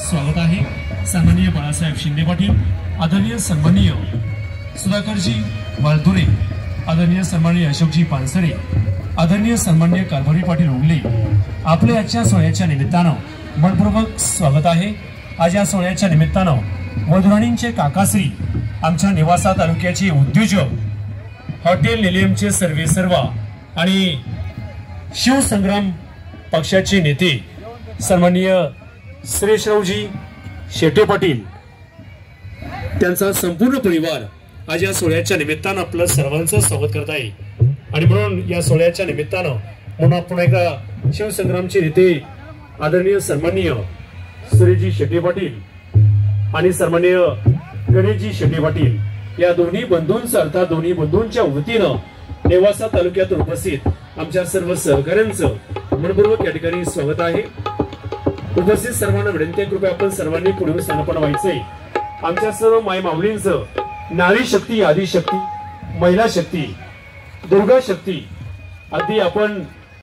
स्वागत आहे सन्माननीय बाळासाहेब शिंदे पाटील, आदरणीय सन्माननीय सुधाकरजी वाळधुरे, आदरणीय सन्माननीय अशोकजी पानसरे, आदरणीय सन्माननीय कारभारी पाटील उगले, आपल्या आजच्या सोहळ्याच्या निमित्तानं मनपूर्वक स्वागत आहे। आज या सोहळ्याच्या निमित्तानं वधुराणींचे काकाश्री, आमच्या निवासा तालुक्याचे उद्योजक, हॉटेल निलियमचे सर्वेसर्वा आणि शिवसंग्राम पक्षाचे नेते सन्माननीय श्रीश्रावजी शेटे पाटील, त्यांचा संपूर्ण परिवार आज या सोहळ्याच्या निमित्तानं आपलं सर्वांचं स्वागत करत आहे। आणि म्हणून या सोहळ्याच्या निमित्तानं पुन्हा एकदा शिवसंग्रामचे नेते आदरणीय सन्माननीय श्रीजी शेटे पाटील आणि सन्माननीय गणेशजी शेटे पाटील या दोन्ही बंधूंचा अर्थात दोन्ही बंधूंच्या वतीनं नेवासा तालुक्यातून उपस्थित आमच्या सर्व सहकाऱ्यांचं मनपूर्वक या ठिकाणी स्वागत आहे। उपस्थित सर्वांना विनंती आहे, कृपया आपण सर्वांनी पुढे स्थानापन्न व्हायचंय। आमच्या सर्व माय माऊलींचं नारी शक्ती, आदिशक्ती, महिला शक्ती, दुर्गा शक्ती अगदी आपण